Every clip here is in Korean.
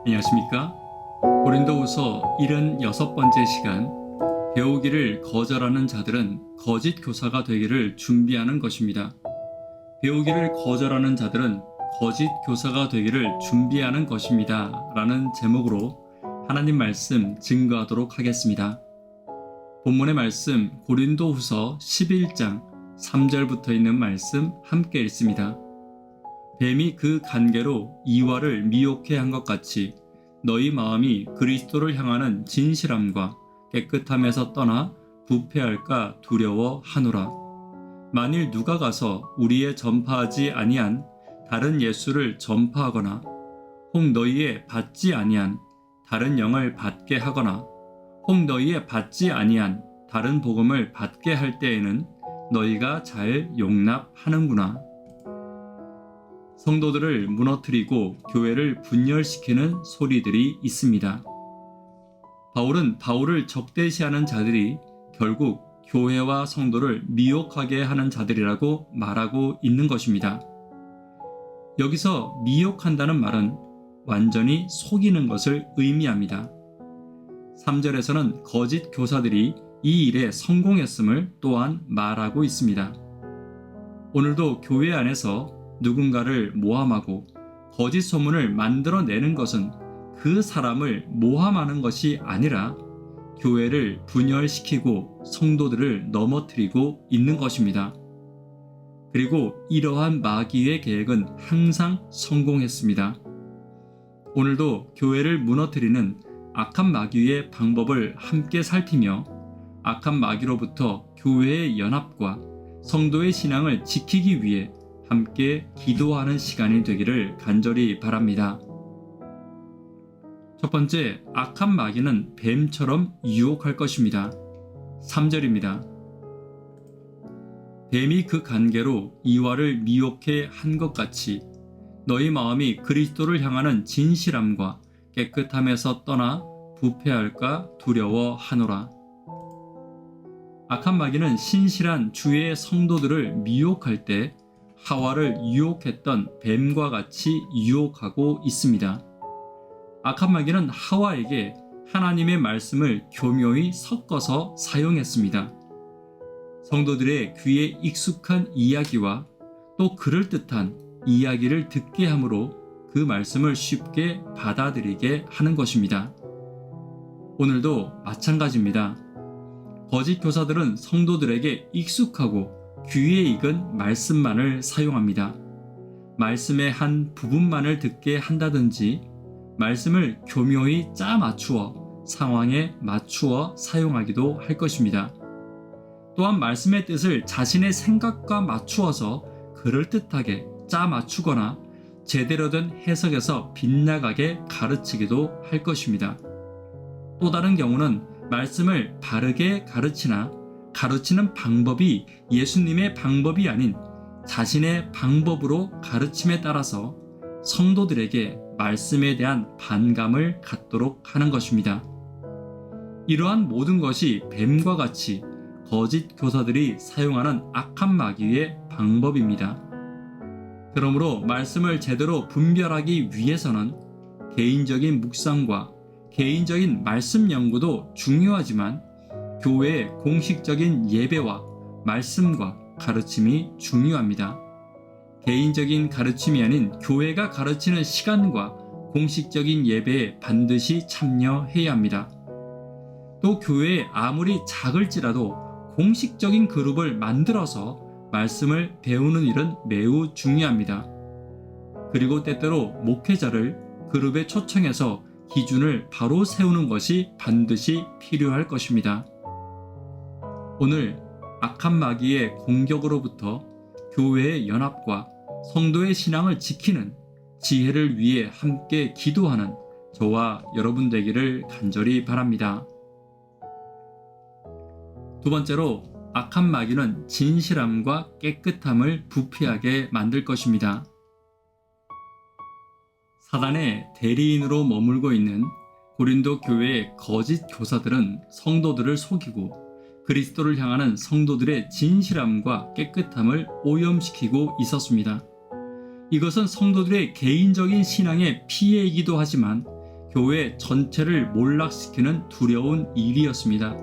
안녕하십니까? 고린도후서 76번째 시간, 배우기를 거절하는 자들은 거짓 교사가 되기를 준비하는 것입니다. 배우기를 거절하는 자들은 거짓 교사가 되기를 준비하는 것입니다. 라는 제목으로 하나님 말씀 증거하도록 하겠습니다. 본문의 말씀 고린도후서 11장 3절부터 있는 말씀 함께 읽습니다. 뱀이 그 간계로 이와를 미혹해 한 것 같이 너희 마음이 그리스도를 향하는 진실함과 깨끗함에서 떠나 부패할까 두려워하노라. 만일 누가 가서 우리의 전파하지 아니한 다른 예수를 전파하거나 혹 너희의 받지 아니한 다른 영을 받게 하거나 혹 너희의 받지 아니한 다른 복음을 받게 할 때에는 너희가 잘 용납하는구나. 성도들을 무너뜨리고 교회를 분열시키는 소리들이 있습니다. 바울은 바울을 적대시하는 자들이 결국 교회와 성도를 미혹하게 하는 자들이라고 말하고 있는 것입니다. 여기서 미혹한다는 말은 완전히 속이는 것을 의미합니다. 3절에서는 거짓 교사들이 이 일에 성공했음을 또한 말하고 있습니다. 오늘도 교회 안에서 누군가를 모함하고 거짓 소문을 만들어내는 것은 그 사람을 모함하는 것이 아니라 교회를 분열시키고 성도들을 넘어뜨리고 있는 것입니다. 그리고 이러한 마귀의 계획은 항상 성공했습니다. 오늘도 교회를 무너뜨리는 악한 마귀의 방법을 함께 살피며 악한 마귀로부터 교회의 연합과 성도의 신앙을 지키기 위해 함께 기도하는 시간이 되기를 간절히 바랍니다. 첫 번째, 악한 마귀는 뱀처럼 유혹할 것입니다. 3절입니다. 뱀이 그 간계로 이와를 미혹해 한 것 같이 너희 마음이 그리스도를 향하는 진실함과 깨끗함에서 떠나 부패할까 두려워하노라. 악한 마귀는 신실한 주의 성도들을 미혹할 때 하와를 유혹했던 뱀과 같이 유혹하고 있습니다. 악한 마귀는 하와에게 하나님의 말씀을 교묘히 섞어서 사용했습니다. 성도들의 귀에 익숙한 이야기와 또 그럴듯한 이야기를 듣게 함으로 그 말씀을 쉽게 받아들이게 하는 것입니다. 오늘도 마찬가지입니다. 거짓 교사들은 성도들에게 익숙하고 귀에 익은 말씀만을 사용합니다. 말씀의 한 부분만을 듣게 한다든지 말씀을 교묘히 짜 맞추어 상황에 맞추어 사용하기도 할 것입니다. 또한 말씀의 뜻을 자신의 생각과 맞추어서 그럴듯하게 짜 맞추거나 제대로 된 해석에서 빗나가게 가르치기도 할 것입니다. 또 다른 경우는 말씀을 바르게 가르치나 가르치는 방법이 예수님의 방법이 아닌 자신의 방법으로 가르침에 따라서 성도들에게 말씀에 대한 반감을 갖도록 하는 것입니다. 이러한 모든 것이 뱀과 같이 거짓 교사들이 사용하는 악한 마귀의 방법입니다. 그러므로 말씀을 제대로 분별하기 위해서는 개인적인 묵상과 개인적인 말씀 연구도 중요하지만 교회의 공식적인 예배와 말씀과 가르침이 중요합니다. 개인적인 가르침이 아닌 교회가 가르치는 시간과 공식적인 예배에 반드시 참여해야 합니다. 또 교회에 아무리 작을지라도 공식적인 그룹을 만들어서 말씀을 배우는 일은 매우 중요합니다. 그리고 때때로 목회자를 그룹에 초청해서 기준을 바로 세우는 것이 반드시 필요할 것입니다. 오늘 악한 마귀의 공격으로부터 교회의 연합과 성도의 신앙을 지키는 지혜를 위해 함께 기도하는 저와 여러분 되기를 간절히 바랍니다. 두 번째로, 악한 마귀는 진실함과 깨끗함을 부패하게 만들 것입니다. 사단의 대리인으로 머물고 있는 고린도 교회의 거짓 교사들은 성도들을 속이고 그리스도를 향하는 성도들의 진실함과 깨끗함을 오염시키고 있었습니다. 이것은 성도들의 개인적인 신앙의 피해이기도 하지만 교회 전체를 몰락시키는 두려운 일이었습니다.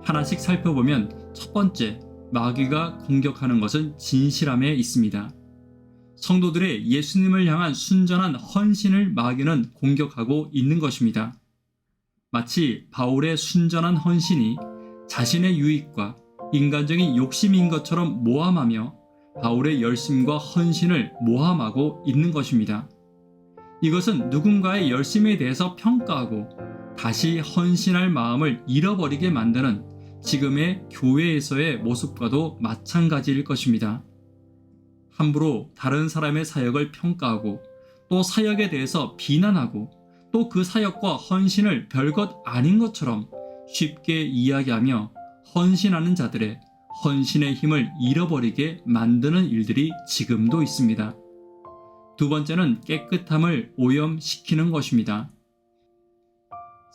하나씩 살펴보면 첫 번째, 마귀가 공격하는 것은 진실함에 있습니다. 성도들의 예수님을 향한 순전한 헌신을 마귀는 공격하고 있는 것입니다. 마치 바울의 순전한 헌신이 자신의 유익과 인간적인 욕심인 것처럼 모함하며 바울의 열심과 헌신을 모함하고 있는 것입니다. 이것은 누군가의 열심에 대해서 평가하고 다시 헌신할 마음을 잃어버리게 만드는 지금의 교회에서의 모습과도 마찬가지일 것입니다. 함부로 다른 사람의 사역을 평가하고 또 사역에 대해서 비난하고 또 그 사역과 헌신을 별것 아닌 것처럼 쉽게 이야기하며 헌신하는 자들의 헌신의 힘을 잃어버리게 만드는 일들이 지금도 있습니다. 두 번째는 깨끗함을 오염시키는 것입니다.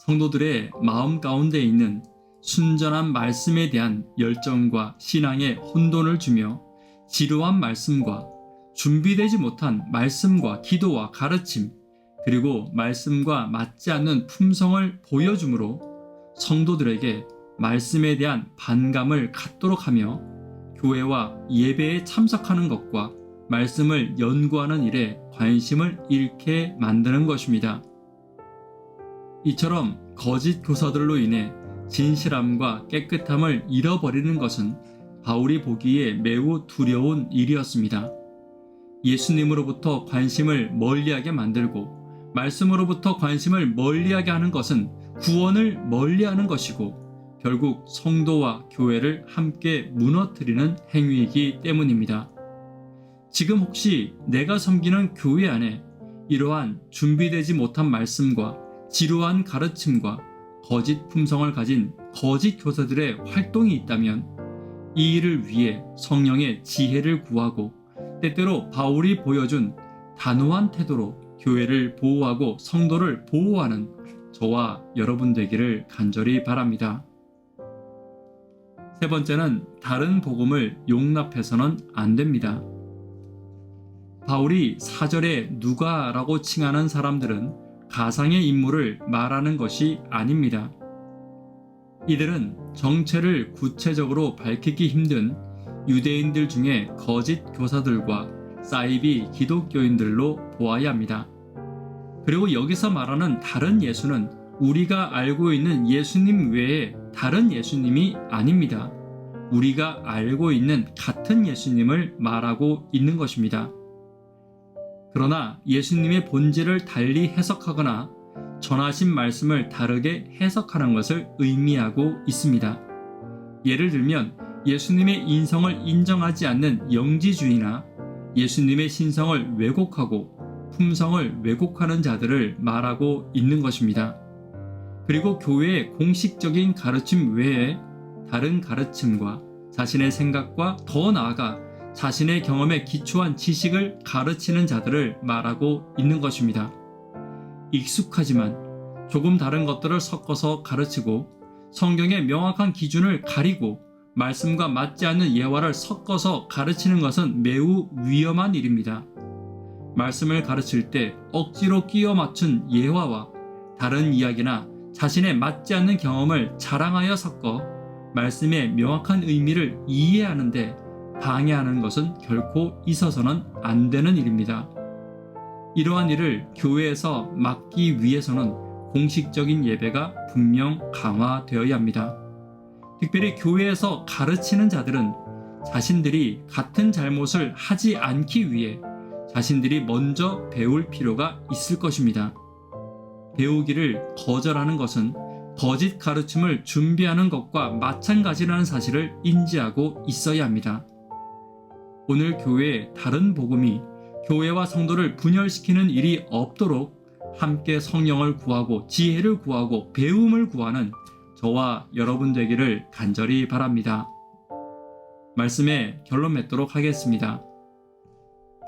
성도들의 마음 가운데 있는 순전한 말씀에 대한 열정과 신앙에 혼돈을 주며 지루한 말씀과 준비되지 못한 말씀과 기도와 가르침, 그리고 말씀과 맞지 않는 품성을 보여주므로 성도들에게 말씀에 대한 반감을 갖도록 하며 교회와 예배에 참석하는 것과 말씀을 연구하는 일에 관심을 잃게 만드는 것입니다. 이처럼 거짓 교사들로 인해 진실함과 깨끗함을 잃어버리는 것은 바울이 보기에 매우 두려운 일이었습니다. 예수님으로부터 관심을 멀리하게 만들고 말씀으로부터 관심을 멀리하게 하는 것은 구원을 멀리하는 것이고 결국 성도와 교회를 함께 무너뜨리는 행위이기 때문입니다. 지금 혹시 내가 섬기는 교회 안에 이러한 준비되지 못한 말씀과 지루한 가르침과 거짓 품성을 가진 거짓 교사들의 활동이 있다면 이 일을 위해 성령의 지혜를 구하고 때때로 바울이 보여준 단호한 태도로 교회를 보호하고 성도를 보호하는 저와 여러분 되기를 간절히 바랍니다. 세 번째는 다른 복음을 용납해서는 안 됩니다. 바울이 4절에 누가라고 칭하는 사람들은 가상의 인물을 말하는 것이 아닙니다. 이들은 정체를 구체적으로 밝히기 힘든 유대인들 중에 거짓 교사들과 사이비 기독교인들로 보아야 합니다. 그리고 여기서 말하는 다른 예수는 우리가 알고 있는 예수님 외에 다른 예수님이 아닙니다. 우리가 알고 있는 같은 예수님을 말하고 있는 것입니다. 그러나 예수님의 본질을 달리 해석하거나 전하신 말씀을 다르게 해석하는 것을 의미하고 있습니다. 예를 들면 예수님의 인성을 인정하지 않는 영지주의나 예수님의 신성을 왜곡하고 품성을 왜곡하는 자들을 말하고 있는 것입니다. 그리고 교회의 공식적인 가르침 외에 다른 가르침과 자신의 생각과 더 나아가 자신의 경험에 기초한 지식을 가르치는 자들을 말하고 있는 것입니다. 익숙하지만 조금 다른 것들을 섞어서 가르치고 성경의 명확한 기준을 가리고 말씀과 맞지 않는 예화를 섞어서 가르치는 것은 매우 위험한 일입니다. 말씀을 가르칠 때 억지로 끼워 맞춘 예화와 다른 이야기나 자신의 맞지 않는 경험을 자랑하여 섞어 말씀의 명확한 의미를 이해하는데 방해하는 것은 결코 있어서는 안 되는 일입니다. 이러한 일을 교회에서 막기 위해서는 공식적인 예배가 분명 강화되어야 합니다. 특별히 교회에서 가르치는 자들은 자신들이 같은 잘못을 하지 않기 위해 자신들이 먼저 배울 필요가 있을 것입니다. 배우기를 거절하는 것은 거짓 가르침을 준비하는 것과 마찬가지라는 사실을 인지하고 있어야 합니다. 오늘 교회의 다른 복음이 교회와 성도를 분열시키는 일이 없도록 함께 성령을 구하고 지혜를 구하고 배움을 구하는 저와 여러분 되기를 간절히 바랍니다. 말씀에 결론 맺도록 하겠습니다.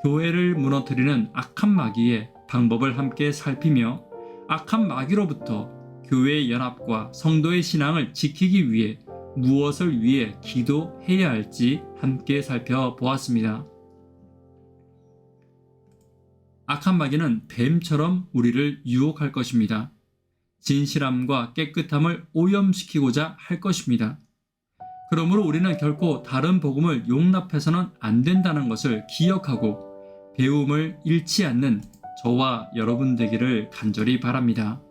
교회를 무너뜨리는 악한 마귀의 방법을 함께 살피며 악한 마귀로부터 교회의 연합과 성도의 신앙을 지키기 위해 무엇을 위해 기도해야 할지 함께 살펴보았습니다. 악한 마귀는 뱀처럼 우리를 유혹할 것입니다. 진실함과 깨끗함을 오염시키고자 할 것입니다. 그러므로 우리는 결코 다른 복음을 용납해서는 안 된다는 것을 기억하고 배움을 잃지 않는 저와 여러분 되기를 간절히 바랍니다.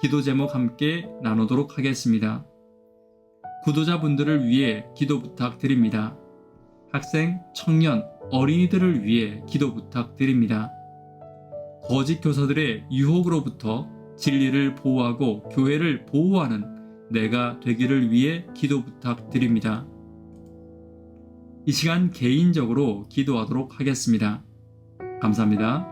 기도 제목 함께 나누도록 하겠습니다. 구도자분들을 위해 기도 부탁드립니다. 학생, 청년, 어린이들을 위해 기도 부탁드립니다. 거짓 교사들의 유혹으로부터 진리를 보호하고 교회를 보호하는 내가 되기를 위해 기도 부탁드립니다. 이 시간 개인적으로 기도하도록 하겠습니다. 감사합니다.